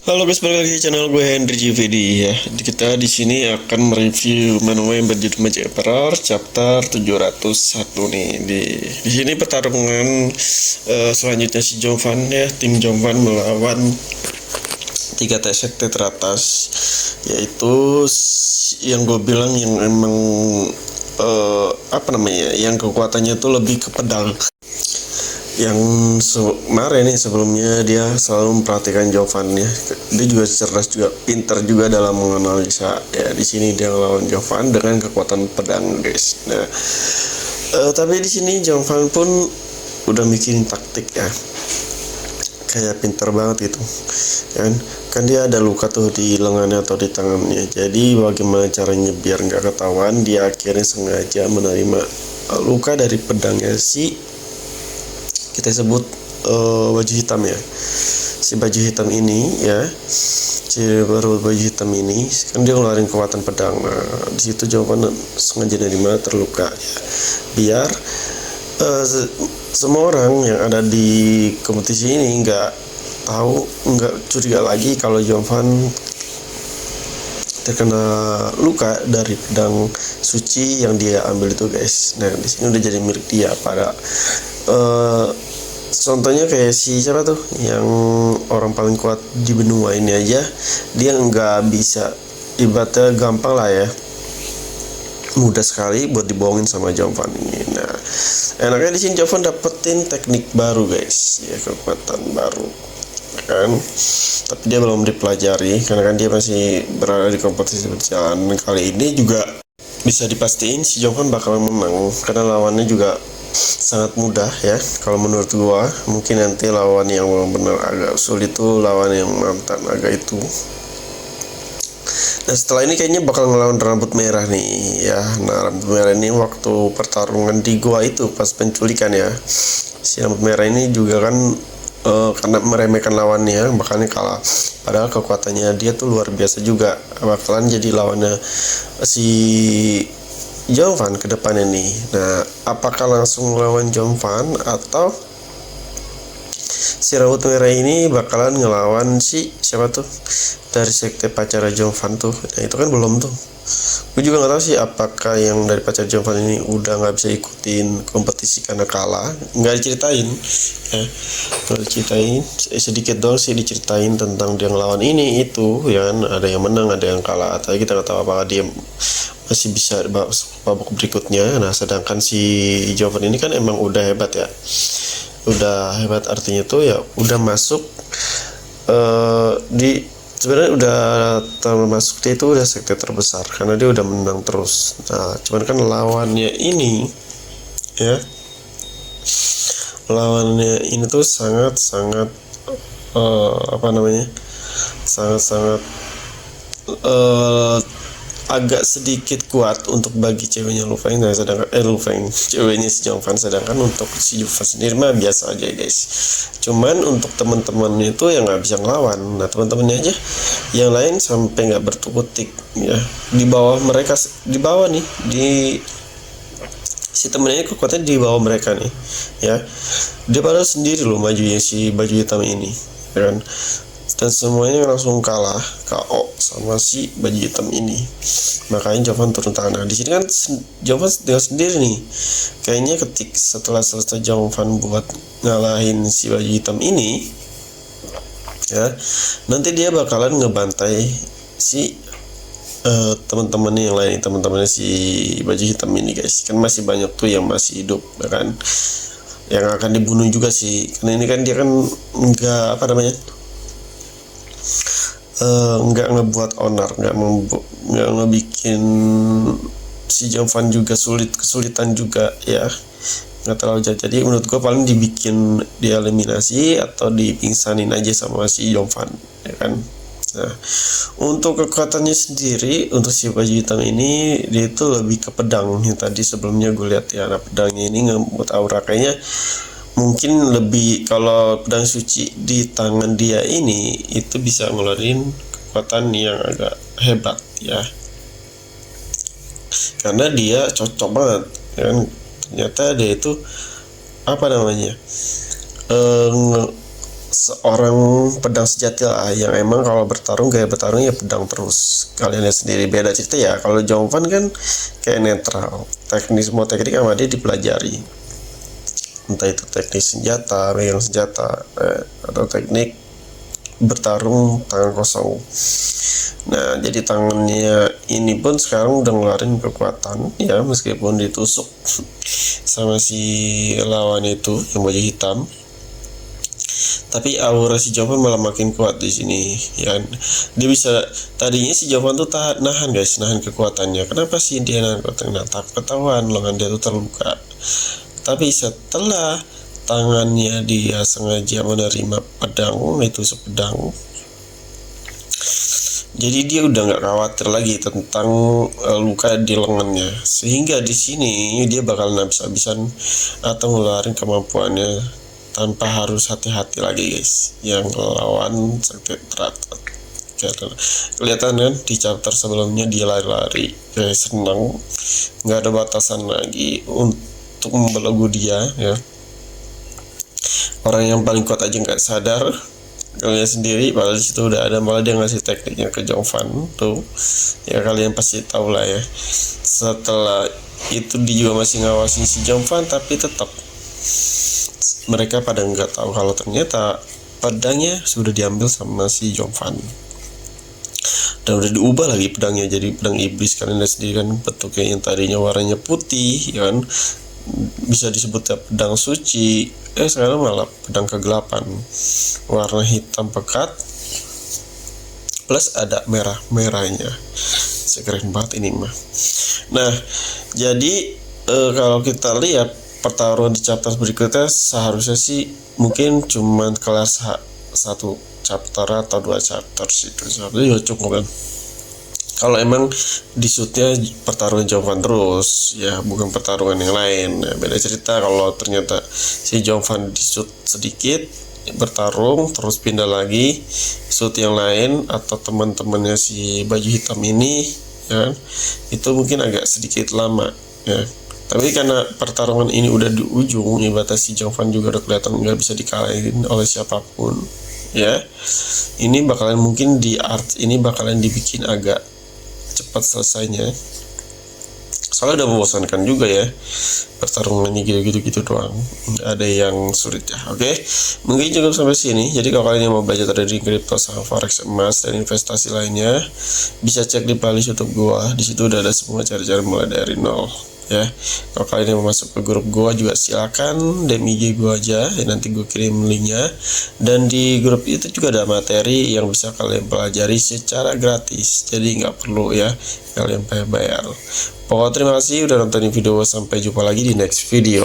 Halo guys, balik lagi di channel gue Henry JVD ya. Kita di sini akan mereview manual yang berjudul Magic Emperor chapter 701 nih. Di sini pertarungan selanjutnya si Jovan ya, tim Jovan melawan tiga sekte teratas, yaitu yang gue bilang yang emang yang kekuatannya tuh lebih ke pedang. Yang kemarin nih sebelumnya dia selalu memperhatikan Jovan ya, dia juga cerdas juga, pintar juga dalam menganalisa ya. Di sini dia lawan Jovan dengan kekuatan pedang guys. Nah tapi di sini Jovan pun udah mikirin taktik ya, kayak pintar banget gitu kan dia ada luka tuh di lengannya atau di tangannya. Jadi bagaimana caranya biar nggak ketahuan, dia akhirnya sengaja menerima luka dari pedangnya si kita sebut baju hitam ya. Si baju hitam ini ya, si baru baju hitam ini kan dia ngeluarin kekuatan pedang. Nah di situ jawaban sengaja dari mana terluka ya, biar semua orang yang ada di kompetisi ini nggak curiga lagi kalau Jovan terkena luka dari pedang suci yang dia ambil itu guys. Nah di sini udah jadi milik dia. Pada contohnya kayak si siapa tuh yang orang paling kuat di benua ini aja, dia nggak bisa, ibaratnya gampang lah ya, mudah sekali buat dibohongin sama Jovan ini. Nah enaknya di sini Jovan dapetin teknik baru guys ya, kekuatan baru kan, tapi dia belum dipelajari karena kan dia masih berada di kompetisi berjalan. Kali ini juga bisa dipastiin si Jovan bakal menang karena lawannya juga sangat mudah ya. Kalau menurut gua mungkin nanti lawan yang benar agak sulit tuh lawan yang mantan agak itu. Nah setelah ini kayaknya bakal ngelawan rambut merah nih ya. Nah rambut merah ini waktu pertarungan di gua itu pas penculikan ya, si rambut merah ini juga kan karena meremehkan lawannya makanya kalah, padahal kekuatannya dia tuh luar biasa juga. Bakalan jadi lawannya si Jovan ke depannya nih. Nah apakah langsung lawan Jovan atau si rambut merah ini bakalan ngelawan si siapa tuh dari sekte pacara Jovan tuh. Nah itu kan belum tuh, gue juga nggak tahu sih apakah yang dari pacar Jovan ini udah nggak bisa ikutin kompetisi karena kalah. Nggak diceritain ya, nggak diceritain, sedikit doang sih diceritain tentang dia ngelawan ini itu ya kan, ada yang menang ada yang kalah, tapi kita nggak tahu apakah dia masih bisa babak berikutnya. Nah sedangkan si Jovan ini kan emang udah hebat ya, udah hebat artinya tuh ya udah masuk di sebenarnya udah termasuk, dia itu udah sekte terbesar karena dia udah menang terus. Nah cuman kan lawannya ini ya, lawannya ini tuh sangat sangat agak sedikit kuat untuk bagi ceweknya Lufeng. Nah sedangkan Lufeng ceweknya si Jovan, sedangkan untuk si Jovan sendiri mah biasa aja guys. Cuman untuk teman-temannya itu yang nggak bisa ngelawan. Nah teman-temannya aja yang lain sampai nggak bertukutik ya, di bawah mereka, di bawah nih, di si temennya kekuatannya di bawah mereka nih ya. Dia padahal sendiri loh majunya si baju hitam ini ya kan, dan semuanya langsung kalah KO sama si baju hitam ini. Makanya Jovan turun tangan. Nah, di sini kan Jovan dengan sendiri nih. Kayaknya setelah selesai Jovan buat ngalahin si baju hitam ini ya, nanti dia bakalan ngebantai si teman-temannya yang lain, teman-temannya si baju hitam ini guys. Kan masih banyak tuh yang masih hidup ya kan, yang akan dibunuh juga sih. Karena ini kan dia kan nggak nggak ngebuat onar, nggak ngebikin si Jovan juga kesulitan juga ya, nggak terlalu jauh. Jadi menurut gue paling dibikin dieliminasi atau dipingsanin aja sama si Jovan ya kan. Nah untuk kekuatannya sendiri untuk si baju hitam ini, dia itu lebih ke pedang yang tadi sebelumnya gue lihat ya. Nah pedangnya ini ngebuat aura, kayaknya mungkin lebih, kalau pedang suci di tangan dia ini itu bisa ngeluarin kekuatan yang agak hebat ya, karena dia cocok banget ya kan. Ternyata dia itu seorang pedang sejati lah, yang emang kalau bertarung gaya bertarung ya pedang terus. Kalian lihat sendiri, beda cerita ya. Kalau Jongvan kan kayak netral, semua teknik sama dia dipelajari, entah itu teknik senjata, megang senjata, atau teknik bertarung tangan kosong. Nah, jadi tangannya ini pun sekarang udah ngeluarin kekuatan ya, meskipun ditusuk sama si lawan itu yang baju hitam. Tapi aura si Jovan malah makin kuat di sini ya. Dia bisa, tadinya si Jovan tuh nahan guys, nahan kekuatannya. Kenapa sih dia nahan kekuatannya? Nah, tak ketahuan lengan dia tuh terluka. Tapi setelah tangannya dia sengaja menerima pedang, itu sepedang, jadi dia udah nggak khawatir lagi tentang luka di lengannya, sehingga di sini dia bakal habis-habisan atau ngeluarin kemampuannya tanpa harus hati-hati lagi guys, yang lawan sakit teratur. Kelihatan kan di chapter sebelumnya dia lari-lari kayak senang, nggak ada batasan lagi untuk membelenggu dia ya. Orang yang paling kuat aja nggak sadar, kalian sendiri, padahal disitu udah ada, malah dia ngasih tekniknya ke Jongvan tuh ya, kalian pasti tahu lah ya. Setelah itu dia juga masih ngawasin si Jongvan, tapi tetap mereka pada nggak tahu kalau ternyata pedangnya sudah diambil sama si Jongvan, dan udah diubah lagi pedangnya jadi pedang iblis. Kalian lihat sendiri kan bentuknya, yang tadinya warnanya putih ya kan, bisa disebut pedang suci, sekarang malah pedang kegelapan, warna hitam pekat plus ada merah-merahnya. Keren banget ini mah. Nah, jadi kalau kita lihat pertarungan di chapter berikutnya, seharusnya sih mungkin cuman kelar satu chapter atau 2 chapter sih, itu seharusnya cukup kan. Kalau emang di shootnya pertarungan Jongvan terus ya, bukan pertarungan yang lain ya, beda cerita. Kalau ternyata si Jongvan di shoot sedikit, bertarung terus pindah lagi shoot yang lain, atau teman-temannya si baju hitam ini ya, itu mungkin agak sedikit lama ya. Tapi karena pertarungan ini udah di ujung, ibaratnya si Jongvan juga udah kelihatan nggak bisa dikalahin oleh siapapun ya, ini bakalan mungkin di art ini bakalan dibikin agak cepat selesainya, soalnya udah membosankan juga ya pertarungannya gitu-gitu doang, nggak ada yang sulit ya. Oke, mungkin cukup sampai sini. Jadi kalau kalian yang mau belajar trading kripto, saham forex, emas, dan investasi lainnya, bisa cek di playlist YouTube gua. Di situ udah ada semua cara-cara mulai dari nol ya. Kalau kalian yang mau masuk ke grup gua juga silakan DM IG gua aja ya, nanti gua kirim linknya. Dan di grup itu juga ada materi yang bisa kalian pelajari secara gratis, jadi nggak perlu ya kalian bayar. Pokoknya terima kasih udah nontonin video, sampai jumpa lagi di next video.